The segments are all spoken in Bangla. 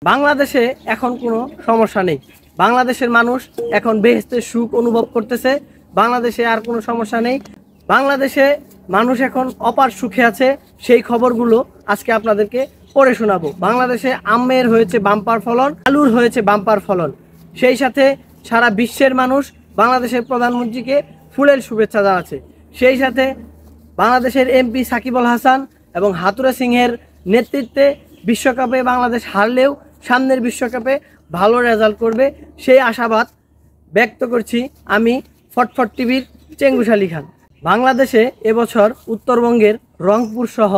বাংলাদেশে এখন কোনো সমস্যা নেই। বাংলাদেশের মানুষ এখন বেহেশতের সুখ অনুভব করতেছে। বাংলাদেশে আর কোনো সমস্যা নেই। বাংলাদেশে মানুষ এখন অপার সুখে আছে। সেই খবরগুলো আজকে আপনাদেরকে পড়ে শোনাবো। বাংলাদেশে আমের হয়েছে বাম্পার ফলন, আলুর হয়েছে বাম্পার ফলন। সেই সাথে সারা বিশ্বের মানুষ বাংলাদেশের প্রধানমন্ত্রীকে ফুলের শুভেচ্ছা জানাচ্ছে। সেই সাথে বাংলাদেশের এমপি সাকিব আল হাসান এবং হাতুড়ে সিংহের নেতৃত্বে বিশ্বকাপে বাংলাদেশ হারলেও সামনের বিশ্বকাপে ভালো রেজাল্ট করবে, সেই আশাবাদ ব্যক্ত করছি আমি ফটফট টিভির চেঙ্গুস আলী খান। বাংলাদেশে এবছর উত্তরবঙ্গের রংপুর সহ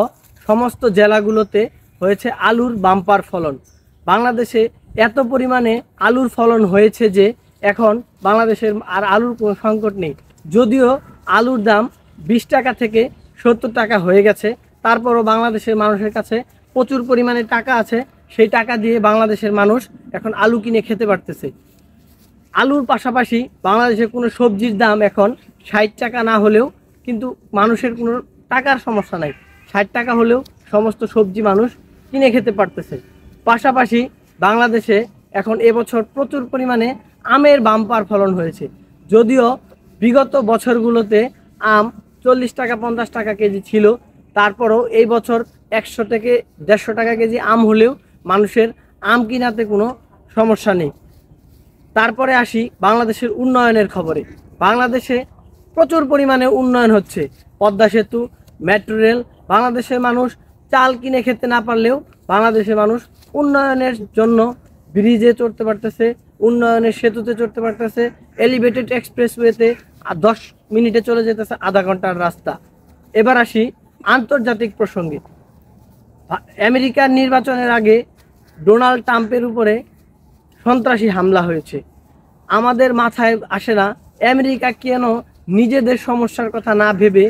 সমস্ত জেলাগুলোতে হয়েছে আলুর বাম্পার ফলন। বাংলাদেশে এত পরিমাণে আলুর ফলন হয়েছে যে এখন বাংলাদেশের আর আলুর কোনো সংকট নেই। যদিও আলুর দাম 20 টাকা থেকে 70 টাকা হয়ে গেছে, তারপরও বাংলাদেশের মানুষের কাছে প্রচুর পরিমাণে টাকা আছে। সেই টাকা দিয়ে বাংলাদেশের মানুষ এখন আলু কিনে খেতে পারতেছে। আলুর পাশাপাশি বাংলাদেশের কোনো সবজির দাম এখন 60 টাকা না হলেও কিন্তু মানুষের কোনো টাকার সমস্যা নাই। 60 টাকা হলেও সমস্ত সবজি মানুষ কিনে খেতে পারতেছে। পাশাপাশি বাংলাদেশে এখন এবছর প্রচুর পরিমাণে আমের বাম্পার ফলন হয়েছে। যদিও বিগত বছরগুলোতে আম 40 টাকা 50 টাকা কেজি ছিল, তারপরও এই বছর 100 থেকে 150 টাকা কেজি আম হলেও মানুষের আম কিনাতে কোনো সমস্যা নেই। তারপরে আসি বাংলাদেশের উন্নয়নের খবরে। বাংলাদেশে প্রচুর পরিমাণে উন্নয়ন হচ্ছে। পদ্মা সেতু, মেট্রো রেল। বাংলাদেশের মানুষ চাল কিনে খেতে না পারলেও বাংলাদেশের মানুষ উন্নয়নের জন্য ব্রিজে চড়তে পারতেছে, উন্নয়নের সেতুতে চড়তে পারতেছে, এলিভেটেড এক্সপ্রেসওয়েতে 10 মিনিটে চলে যেতেছে আধা ঘন্টার রাস্তা। এবার আসি আন্তর্জাতিক প্রসঙ্গে। আমেরিকার নির্বাচনের আগে ডোনাল্ড ট্রাম্পের উপরে সন্ত্রাসী হামলা হয়েছে। আমাদের মাথায় আসে না আমেরিকা কেন নিজেদের সমস্যার কথা না ভেবে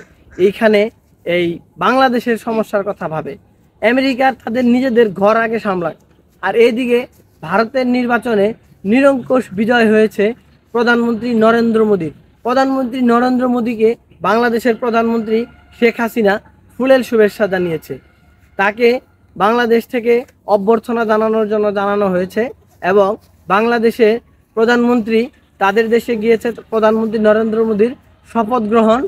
এইখানে এই বাংলাদেশের সমস্যার কথা ভাবে। আমেরিকা তাদের নিজেদের ঘর আগে সামলায়, আর এইদিকে ভারতের নির্বাচনে নিরঙ্কুশ বিজয় হয়েছে প্রধানমন্ত্রী নরেন্দ্র মোদীর। প্রধানমন্ত্রী নরেন্দ্র মোদীকে বাংলাদেশের প্রধানমন্ত্রী শেখ হাসিনা ফুলের শুভেচ্ছা জানিয়েছে। তাকে বাংলাদেশ থেকে অভ্যর্থনা জানানোর জন্য জানানো হয়েছে এবং বাংলাদেশে প্রধানমন্ত্রী তাদের দেশে গিয়েছে প্রধানমন্ত্রী নরেন্দ্র মোদীর শপথ গ্রহণ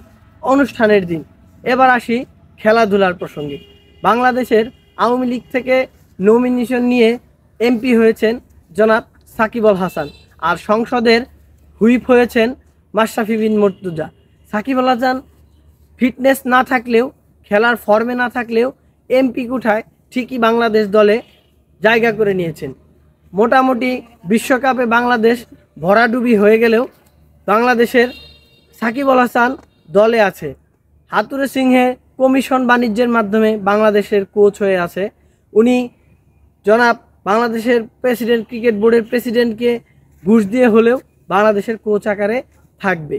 অনুষ্ঠানের দিন। এবার আসি খেলাধুলার প্রসঙ্গে। বাংলাদেশের আওয়ামী লীগ থেকে নমিনেশন নিয়ে এমপি হয়েছেন জনাব সাকিব আল হাসান, আর সংসদের হুইপ হয়েছেন মাশরাফি বিন মুর্তজা। সাকিব আল হাসান ফিটনেস না থাকলেও, খেলার ফর্মে না থাকলেও এমপি কোঠায় ঠিকই বাংলাদেশ দলে জায়গা করে নিয়েছেন। মোটামুটি বিশ্বকাপে বাংলাদেশ ভরাডুবি হয়ে গেলেও বাংলাদেশের সাকিব আল হাসান দলে আছে। হাতুড়ে সিংহে কমিশন বাণিজ্যের মাধ্যমে বাংলাদেশের কোচ হয়ে আছে। উনি জনাব বাংলাদেশের প্রেসিডেন্ট, ক্রিকেট বোর্ডের প্রেসিডেন্টকে ঘুষ দিয়ে হলেও বাংলাদেশের কোচ আকারে থাকবে।